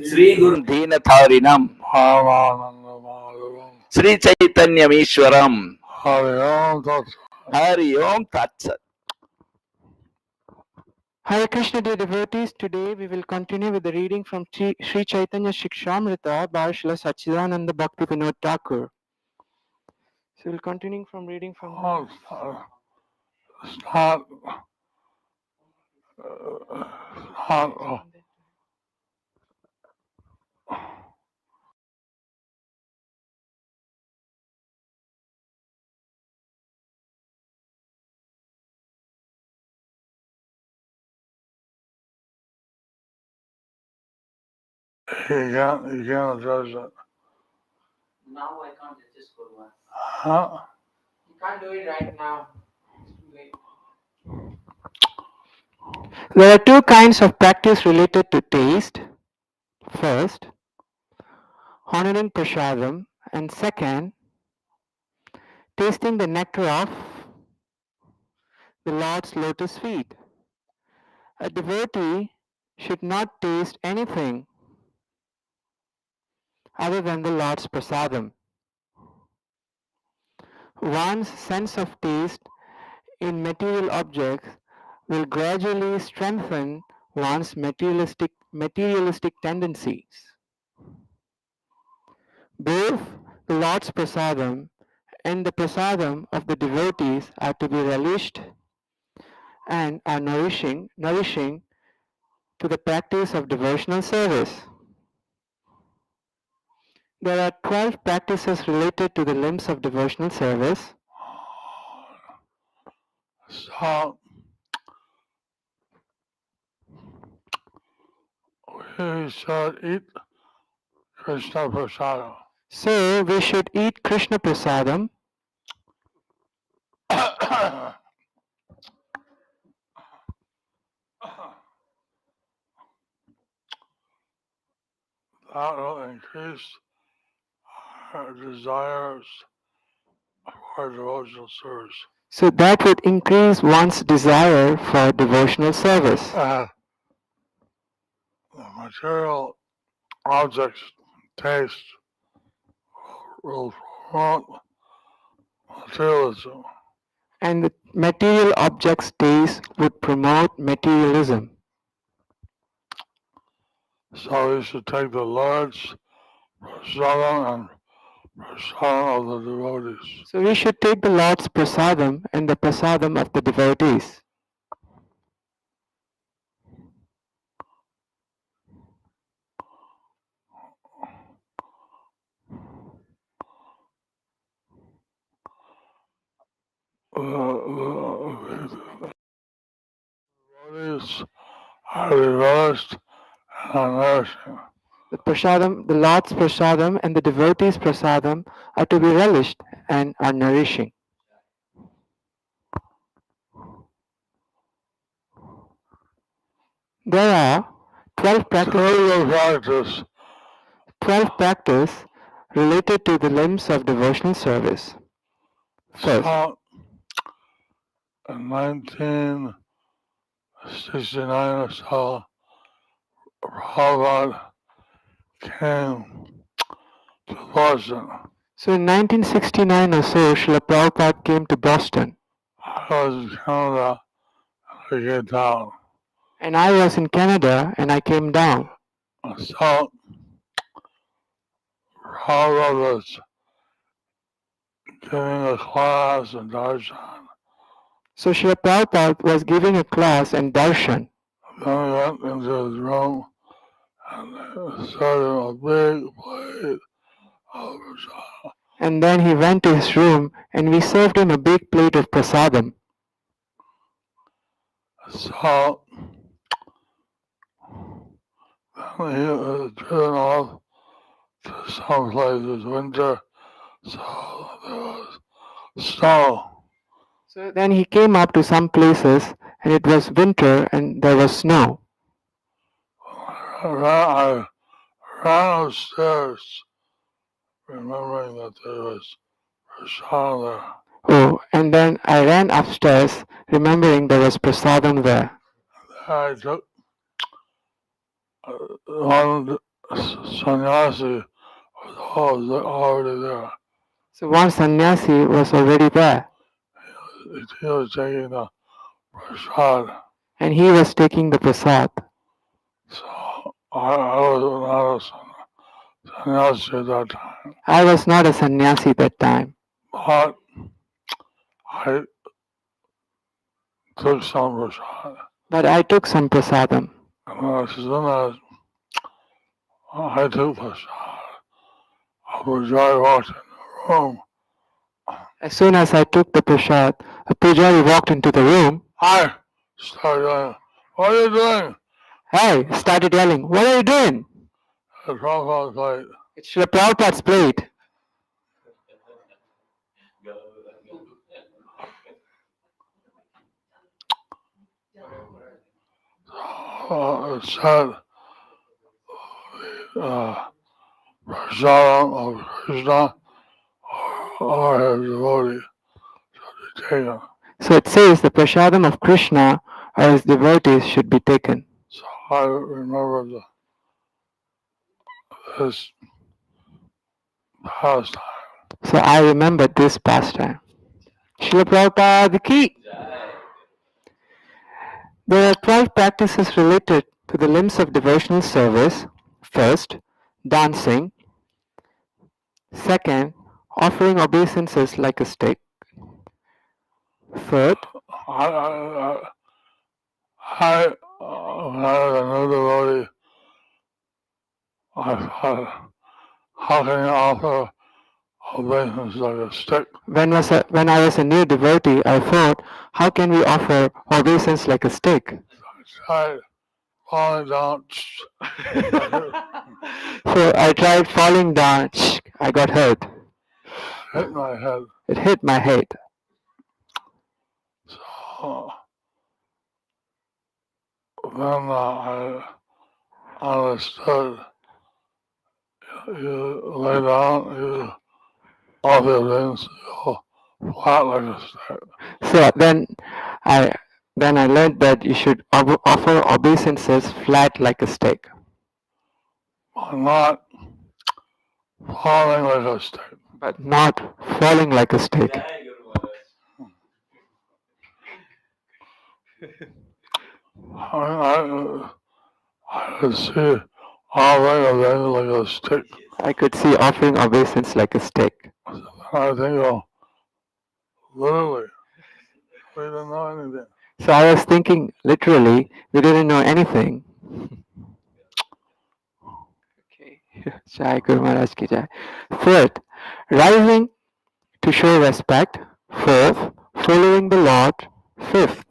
Sri Guru Deenatharinam Sri Chaitanyamishwaram Hari Om Tat Sat. Hare Krishna, dear devotees. Today we will continue with the reading from Sri Chaitanya Shikshamrita by Srila Sachidananda Bhakti Vinod Thakur. So we'll continue from reading from You can't address it. Now I can't just go to Huh? You can't do it right now. It's too late. There are two kinds of practice related to taste. First, honoring prasadam, and second, tasting the nectar of the Lord's lotus feet. A devotee should not taste anything other than the Lord's prasadam. One's sense of taste in material objects will gradually strengthen one's materialistic tendencies. Both the Lord's prasadam and the prasadam of the devotees are to be relished and are nourishing to the practice of devotional service. There are 12 practices related to the limbs of devotional service. So we should eat Krishna Prasadam. So we should eat Krishna prasadam. That will increase our desires for devotional service. So that would increase one's desire for devotional service. The material objects taste will promote materialism. And the material objects' taste would promote materialism. So we should take the Lord's prasadam and prasadam of the devotees. So we should take the Lord's prasadam and the prasadam of the devotees. Devotees are reversed and nourishing. The prasadam, the Lord's prasadam and the devotees' prasadam are to be relished and are nourishing. There are 12 practices related to the limbs of devotional service. First, So, in 1969 or so, Prabhupada came to Boston. so in 1969 or so, Srila Prabhupada came to Boston. I was in Canada and I came down. And I was in Canada and I came down. So, Prabhupada was giving a class in Darshan. So Srila Prabhupada was giving a class in Darshan. Then we went into his room and started a big plate of prasadam. And then he went to his room and we served him a big plate of prasadam. So, then he was driven off to some places winter, so there was snow. So then he came up to some places and it was winter and there was snow. I ran upstairs, remembering that there was prasadam there. Oh, and then I ran upstairs remembering there was prasadam there. I took one sannyasi was already there. So one sannyasi was already there, He was taking the prasad. and he was taking the prasad. So I was not a sannyasi at that time. I was not a sannyasi that time, But I took some prasad. but I took some prasadam. And as soon as I took prasad, a pujari walked in the room. As soon as I took the prasad, a pujari walked into the room. I started yelling, "What are you doing?" Hey, started yelling, "What are you doing?" The Prabhupada plate. It's Srila Prabhupada's plate. It said, Prasadam of Krishna or his devotee should be taken. So it says the prasadam of Krishna or his devotees should be taken. So I remember this pastime. So I remembered this pastime. Srila Prabhupada ki. There are 12 practices related to the limbs of devotional service. First, dancing. Second, offering obeisances like a stick. Third, I had a new devotee. I thought, how can you offer obeisance like a stick? when I was a new devotee, I thought, how can we offer obeisance like a stick? I falling down. So I tried falling down. I got hurt. Hit my head. It hit my head. So then I understood. You lay down, you all the things go flat like a stick. So I then I learned that you should offer obeisances flat like a stick, I'm not falling like a stick. but not falling like a stick. I could see all of them like a stick. I could see offering obeisance like a stick. I think, oh, literally, we didn't know anything. So I was thinking, literally, we didn't know anything. Okay. Jai Guru Maharaj ki jai. Fourth, rising to show respect. Fourth, following the Lord. Fifth,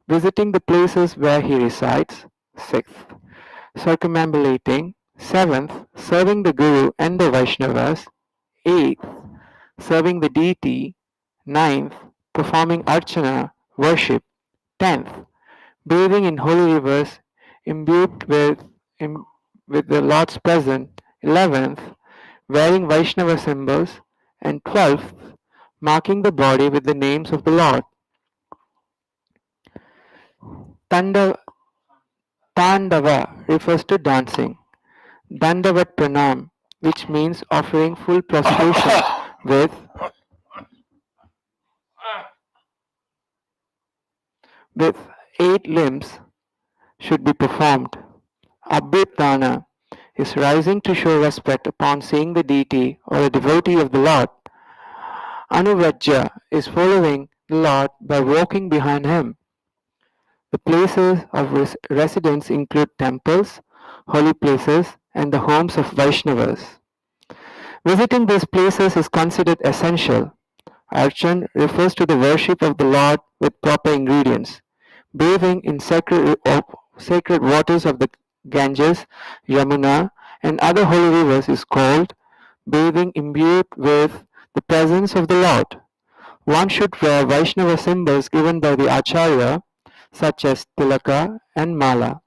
visiting the places where he resides. Sixth, circumambulating. Seventh, serving the Guru and the Vaishnavas. Eighth, serving the deity. Ninth, performing archana, worship. 10th, bathing in holy rivers imbued with the Lord's presence. 11th, wearing Vaishnava symbols. And 12th, marking the body with the names of the Lord. Tandava refers to dancing. Dandavat Pranam, which means offering full prostration with 8 limbs should be performed. Abhyutthana is rising to show respect upon seeing the deity or a devotee of the Lord. Anuvajja is following the Lord by walking behind him. The places of residence include temples, holy places, and the homes of Vaishnavas. Visiting these places is considered essential. Archan refers to the worship of the Lord with proper ingredients. Bathing in sacred waters of the Ganges, Yamuna, and other holy rivers is called bathing imbued with the presence of the Lord. One should wear Vaishnava symbols given by the Acharya, such as tilaka and mala.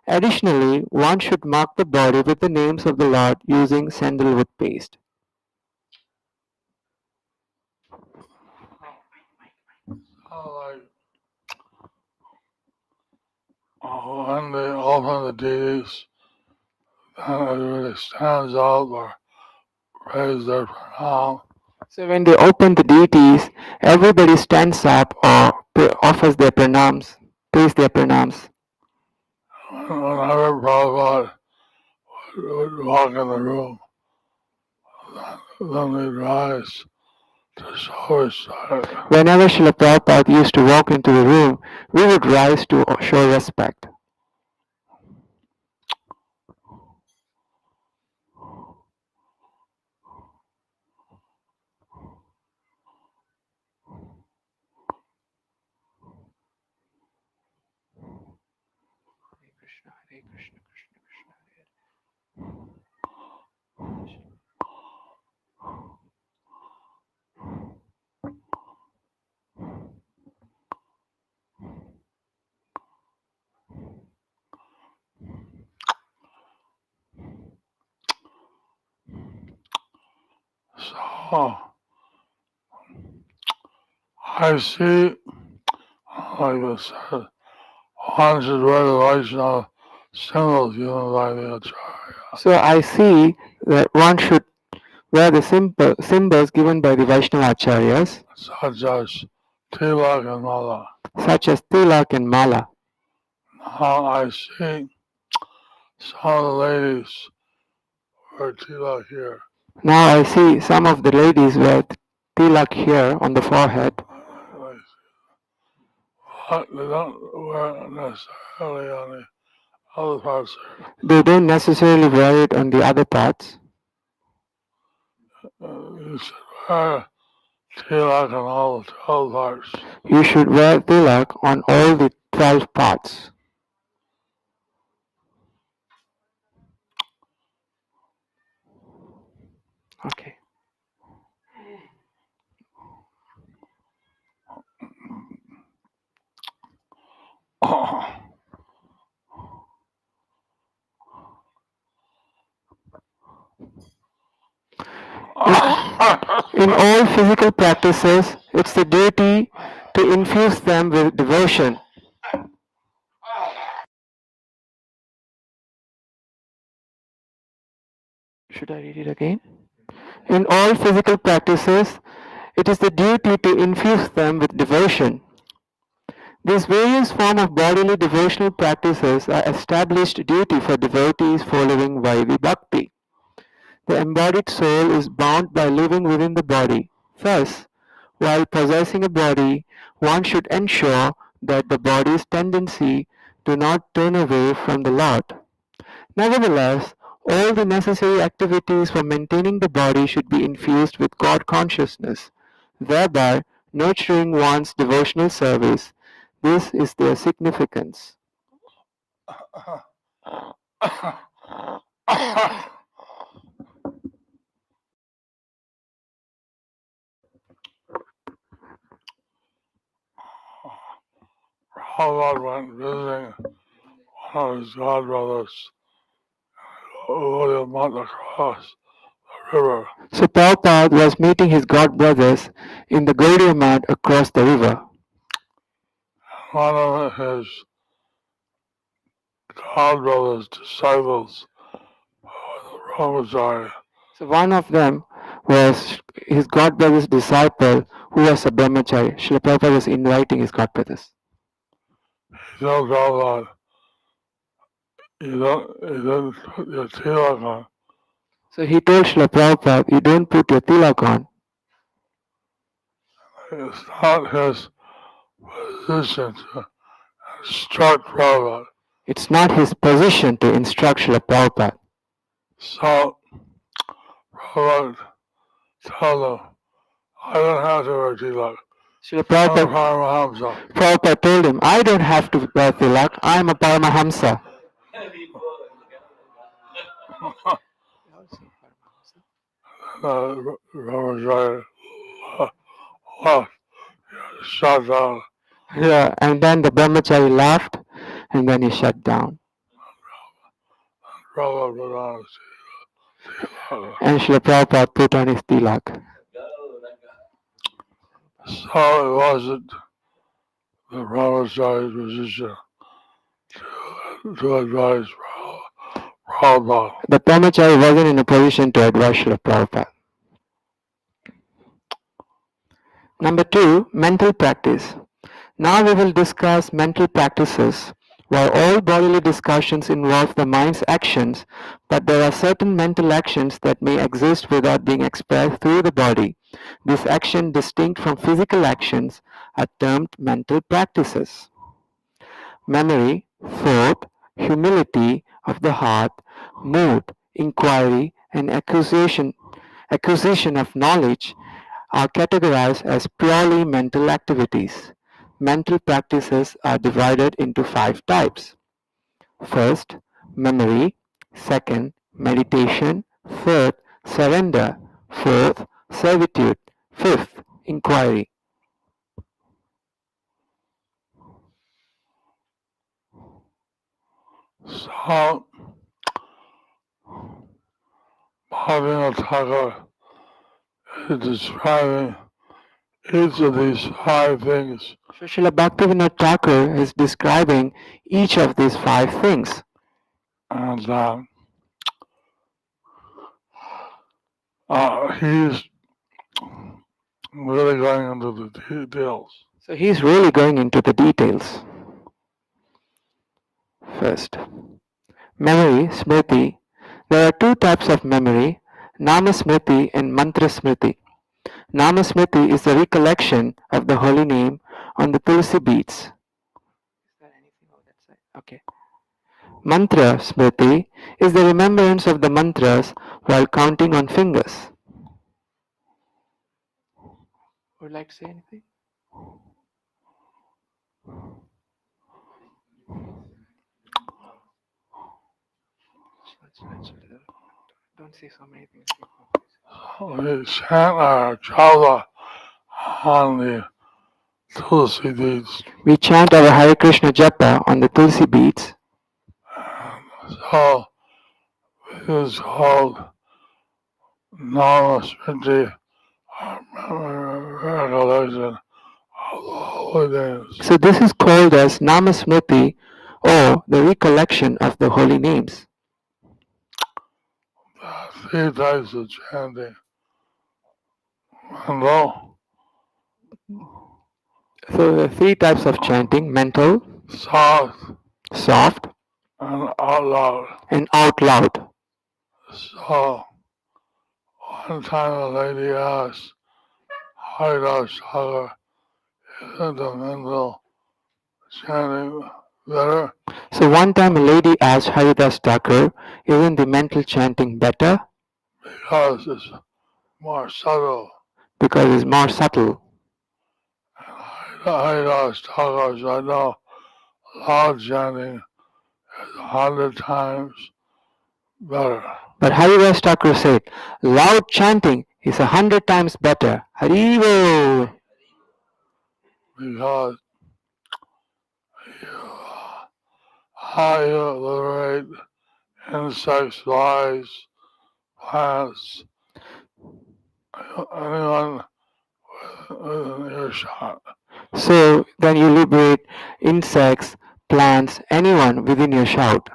Additionally, one should mark the body with the names of the Lord using sandalwood paste. Like, when they open the deities, then everybody stands up or raise their pranam. So when they open the deities, everybody stands up or offers their pranams, pays their pranams. Whenever Prabhupada would walk in the room, then they'd rise to show respect. Whenever Srila Prabhupada used to walk into the room, we would rise to show respect. So I see, like I said, one should wear the Vaishnava symbols given by the Acharya, So I see that one should wear the symbols given by the Vaishnava Acharyas, such as tilak and mala. such as tilak and mala. Now I see some of the ladies wear tilak here. Now I see some of the ladies wear tilak here on the forehead. But they don't wear it necessarily on the other parts. They don't necessarily wear it on the other parts. You should wear tilak on all the 12 parts. You should wear tilak on all the 12 parts. Okay. In all physical practices, it's the duty to infuse them with devotion. Should I read it again? In all physical practices, it is the duty to infuse them with devotion. These various forms of bodily devotional practices are established duty for devotees following Vaidhi-bhakti. The embodied soul is bound by living within the body. Thus, while possessing a body, one should ensure that the body's tendency do not turn away from the Lord. Nevertheless, all the necessary activities for maintaining the body should be infused with God consciousness, thereby nurturing one's devotional service. This is their significance. Prabhupada went visiting one of his godbrothers who lived across the river. So Prabhupada was meeting his god brothers in the Gaudiya Math across the river. One of his godbrother's disciples was a brahmachari. So one of them was his god brother's disciple who was a brahmachari. Srila Prabhupada was inviting his god brothers. He told Prabhupada, you didn't put your tilak on. So he told Srila Prabhupada, you don't put your tilak on. It's not his position to instruct Prabhupada. It's not his position to instruct Srila Prabhupada. So Prabhupada told him, I don't have to wear tilak. Srila I'm a Prabhupada, Paramahamsa. Prabhupada told him, I don't have to wear tilak, I am a Paramahamsa. Brahmachari laughed, shut down. Yeah, and then the brahmachari laughed and then he shut down. Prabhupada put on his tilak. And Srila Prabhupada put on his tilak. So it wasn't the brahmachari's position to advise Prabhupada. The brahmachari wasn't in a position to advise Srila Prabhupada. Number 2, mental practice. Now we will discuss mental practices. While all bodily discussions involve the mind's actions, but there are certain mental actions that may exist without being expressed through the body. These actions, distinct from physical actions, are termed mental practices. Memory, thought, humility of the heart, mood, inquiry, and acquisition of knowledge are categorized as purely mental activities. Mental practices are divided into 5 types. First, memory. Second, meditation. Third, surrender. Fourth, servitude. Fifth, inquiry. So, Bhavina Thakur is describing each of these 5 things. Srila Bhaktivinoda Thakur is describing each of these 5 things. And he's really going into the details. So he's really going into the details. First, memory, smriti. There are 2 types of memory, nama smriti and mantra smriti. Nama smriti is the recollection of the holy name on the tulsi beads. Is there anything on that side? Okay. Mantra smriti is the remembrance of the mantras while counting on fingers. Would you like to say anything? Don't say so many things. We chant our japa on the Tulsi beads. We chant our Hare Krishna japa on the tulsi beads. So, it is called Nama Smriti, recollection of the holy names. So this is called as nama smriti or the recollection of the holy names. There are 3 types of chanting. Mental, So there are 3 types of chanting: mental, soft, soft, and out loud. and out loud. So, one time a lady asked Haridas Thakur, isn't the mental chanting better? So one time a lady asked Haridas Thakur, isn't the mental chanting better? Because it's more subtle. Because it's more subtle. Haridas Thakur said, no, loud chanting is 100 times better. But Haridas Thakur said, loud chanting is 100 times better. Haribo! Because how you liberate insects, flies, plants, anyone within earshot. So then you liberate insects, plants, anyone within your shout.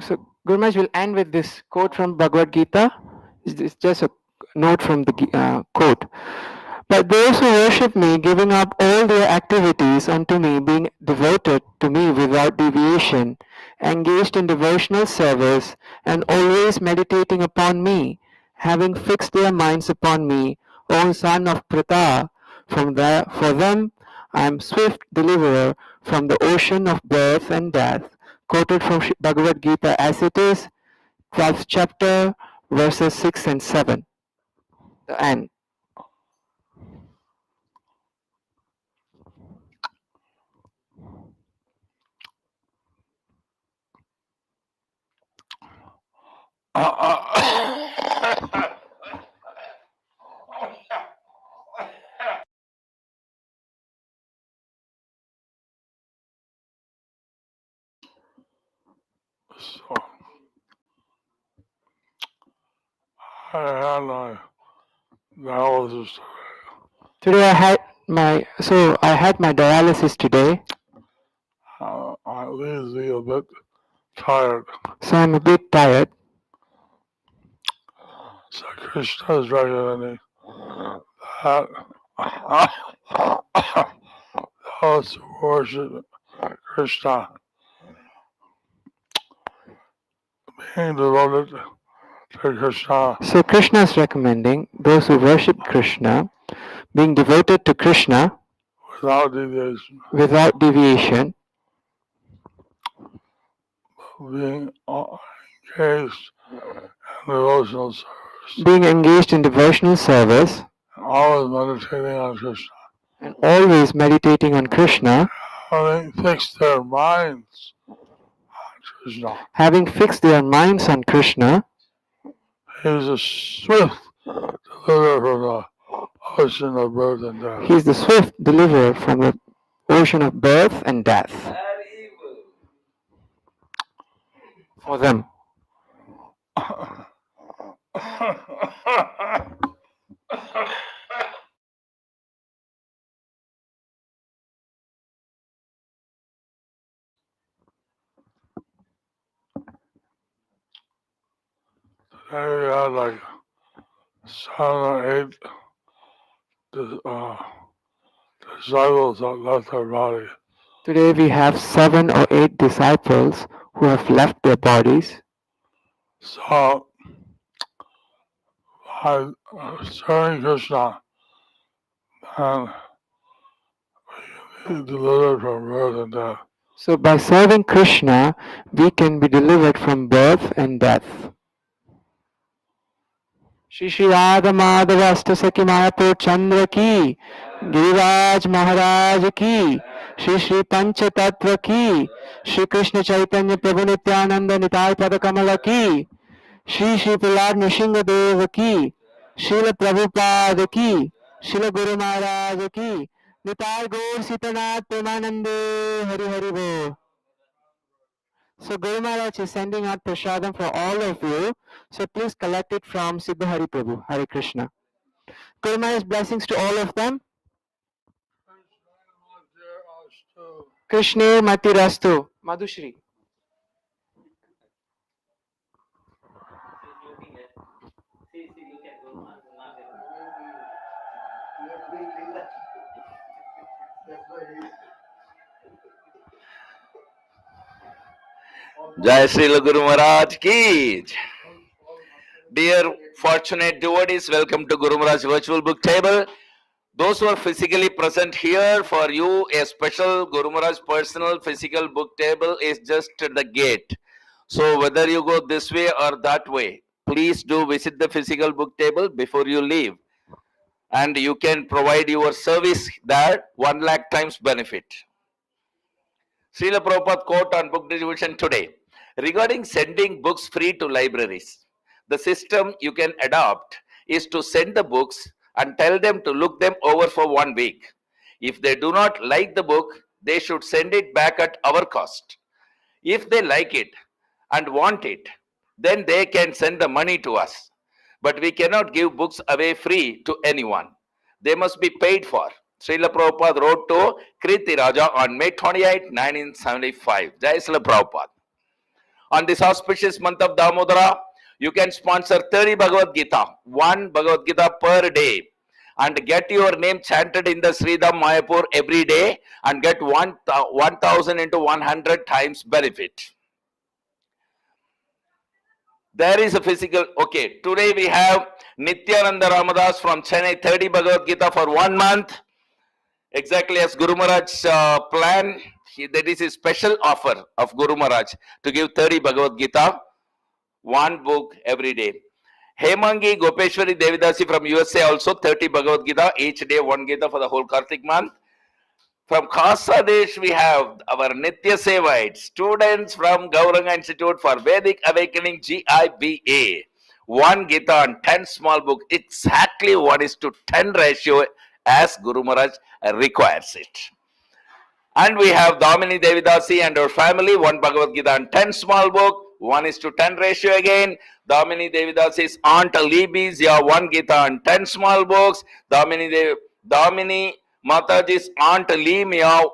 So Guru Maharaj will end with this quote from Bhagavad Gita. It's just a note from the quote. But those who worship me, giving up all their activities unto me, being devoted to me without deviation, engaged in devotional service, and always meditating upon me, having fixed their minds upon me, O son of Pratha, for them I am swift deliverer from the ocean of birth and death. Quoted from Bhagavad Gita as it is, 12th chapter, verses 6 and 7. The end. So, I had my dialysis Today I had my dialysis today, I lazy, a bit tired. so I'm a bit tired. So Krishna is recommending that those who worship Krishna, being devoted to Krishna So Krishna is recommending those who worship Krishna, being devoted to Krishna without deviation, without deviation, being engaged in devotional service, being engaged in devotional service, always meditating on Krishna, and always meditating on Krishna, having fixed their minds on Krishna. having fixed their minds on Krishna. He is a swift deliverer from the ocean of birth and death. He is the swift deliverer from the ocean of birth and death for them. Today we had like 7 or 8 disciples that left their body. Today we have 7 or 8 disciples who have left their bodies. So, by serving Krishna, and we delivered from birth and death. So by serving Krishna, we can be delivered from birth and death. Shri Shri Radha Madhav अष्ट सखी मायापुर चंद्र की, गिरिराज महाराज की, श्री श्री पंच तत्व की, श्री कृष्ण चैतन्य प्रभु नित्यानंद निताय पद कमल की, श्री श्री प्रहलाद नृसिंह देव की, श्रील प्रभुपाद की, श्रील गुरु महाराज की, निताय गौर सीतनाथ प्रेमानंदे, हरि हरि बोल. So Guru Maharaj is sending out prasadam for all of you. So please collect it from Siddha Hari Prabhu, Hare Krishna. Guru Maharaj's blessings to all of them. Krishna Mati Rastu. Madhushri. Jai Srila Guru Maharaj ki. Dear fortunate devotees, welcome to Guru Maharaj virtual book table. Those who are physically present here, for you a special Guru Maharaj personal physical book table is just at the gate. So whether you go this way or that way, please do visit the physical book table before you leave. And you can provide your service there 1 lakh times benefit. Srila Prabhupada quote on book distribution today. Regarding sending books free to libraries, the system you can adopt is to send the books and tell them to look them over for 1 week. If they do not like the book, they should send it back at our cost. If they like it and want it, then they can send the money to us. But we cannot give books away free to anyone. They must be paid for. Srila Prabhupada wrote to Kriti Raja on May 28, 1975. Jai Srila Prabhupada. On this auspicious month of Damodara, you can sponsor 30 Bhagavad Gita, 1 Bhagavad Gita per day, and get your name chanted in the Sridham Mayapur every day and get 1000 into 100 times benefit. There is a physical, okay, today we have Nityananda Ramadas from Chennai, 30 Bhagavad Gita for 1 month. Exactly as Guru Maharaj's plan, that is a special offer of Guru Maharaj to give 30 Bhagavad Gita, 1 book every day. Hemangi Gopeshwari Devidasi from USA also 30 Bhagavad Gita, each day 1 Gita for the whole Kartik month. From Khasadesh we have our Nitya Sevite, students from Gauranga Institute for Vedic Awakening GIBA. 1 Gita and 10 small book, exactly 1:10 ratio as Guru Maharaj requires it. And we have Damini Devidasi and her family, 1 Bhagavad Gita and 10 small book, 1:10 ratio again. Damini Devidasi's aunt Libis, 1 Gita and 10 small books. Damini Damini Mataji's aunt Lee Meow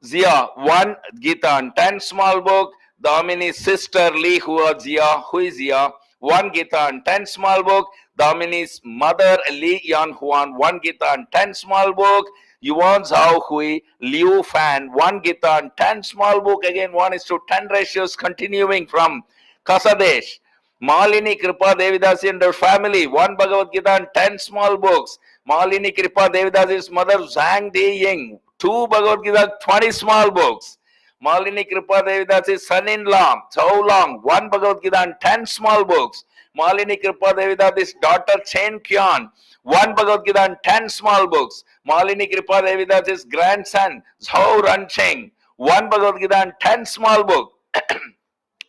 Zia, 1 Gita and 10 small book. Damini's sister Lee Hua Zia, Hui Zia, 1 Gita and 10 small book. Damini's mother Li Yan Huan, 1 Gita and 10 small book. Yuan Zhao Hui, Liu Fan, 1 Gita and 10 small book. Again, 1:10 ratios continuing from Kasadesh. Malini Kripa Devidasi and her family, 1 Bhagavad Gita and 10 small books. Malini Kripa Devidasi's mother Zhang Di Ying, 2 Bhagavad Gita, 20 small books. Malini Kripa Devidasi's son-in-law, Chao Long, 1 Bhagavad Gita and 10 small books. Malini Kripa Devidasi's daughter Chen Kyan, 1 Bhagavad Gita and 10 small books. Malini Kripa Devidasi's grandson, Zhao Rancheng, 1 Bhagavad Gita and 10 small books.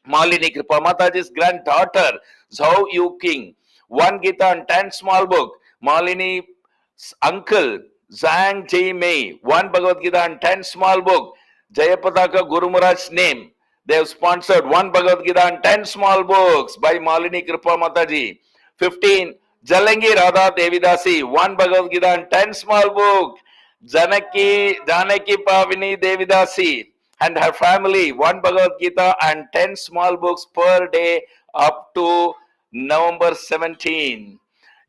Malini Kripa Mataji's granddaughter, Zhao Yu King, 1 Gita and 10 small book. Malini's uncle, Zhang Ji Mei, 1 Bhagavad Gita and 10 small book. Jayapataka Guru Maharaj's name. They have sponsored 1 Bhagavad Gita and 10 small books by Malini Kripa Mataji. 15. Jalangi Radha Devidasi, 1 Bhagavad Gita and 10 small book. Janaki Pavini Devidasi and her family, 1 Bhagavad Gita and 10 small books per day up to November 17.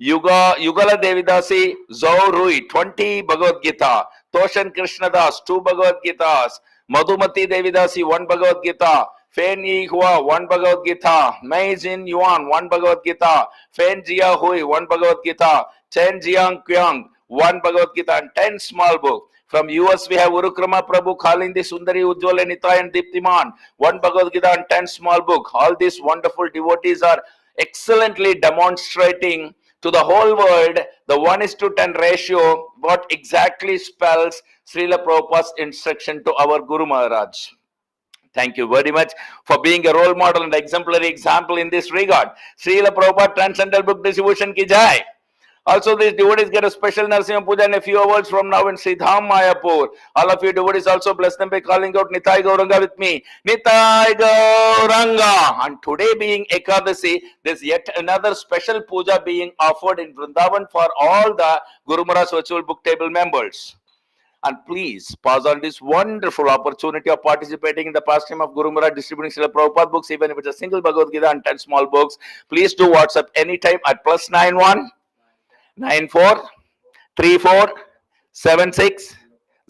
Yugala Devidasi, Zhou Rui, 20 Bhagavad Gita. Toshan Krishnadas, 2 Bhagavad Gitas. Madhumati Devidasi, 1 Bhagavad Gita. Fen Yi Hua, 1 Bhagavad Gita. Mei Jin Yuan, 1 Bhagavad Gita. Fen Jia Hui, 1 Bhagavad Gita. Chen Jiang Kyang, 1 Bhagavad Gita and 10 small book. From US we have Urukrama Prabhu, Khalindi Sundari Ujjwala Nitai and Diptiman, 1 Bhagavad Gita and 10 small book. All these wonderful devotees are excellently demonstrating to the whole world the 1:10 ratio, what exactly spells Srila Prabhupada's instruction to our Guru Maharaj. Thank you very much for being a role model and exemplary example in this regard. Srila Prabhupada Transcendental Book Distribution ki jai. Also, these devotees get a special Narasimha Puja in a few hours from now in Siddham Mayapur. All of you devotees also bless them by calling out Nitai Gauranga with me. Nitai Gauranga. And today being Ekadasi, there's yet another special puja being offered in Vrindavan for all the Guru Maharaj Virtual Book Table members. And please pause on this wonderful opportunity of participating in the pastime of Guru Maharaj distributing Srila Prabhupada books, even if it's a single Bhagavad Gita and 10 small books. Please do WhatsApp anytime at +91 94 34 76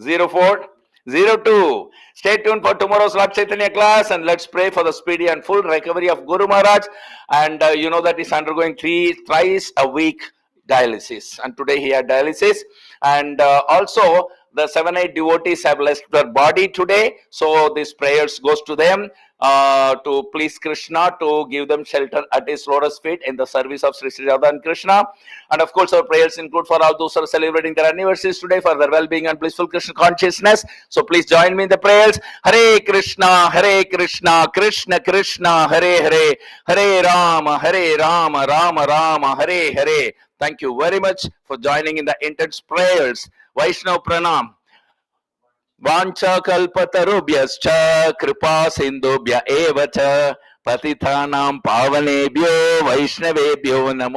04 02. Stay tuned for tomorrow's Lord Chaitanya class, and let's pray for the speedy and full recovery of Guru Maharaj. And you know that he's undergoing thrice a week dialysis, and today he had dialysis. And also the 7-8 devotees have left their body today, so these prayers goes to them to please Krishna to give them shelter at his lotus feet in the service of Sri Radha and Krishna. And of course our prayers include for all those who are celebrating their anniversaries today, for their well-being and blissful Krishna consciousness. So please join me in the prayers. Hare Krishna, Krishna Krishna, Hare Hare, Hare Rama, Rama Rama, Hare Hare. Thank you very much for joining in the intense prayers. Vaishnav Pranam. Vancha kalpatarubhyascha kripa sindubhya eva cha patithanam pavanebhyo vaishnavebhyo namo.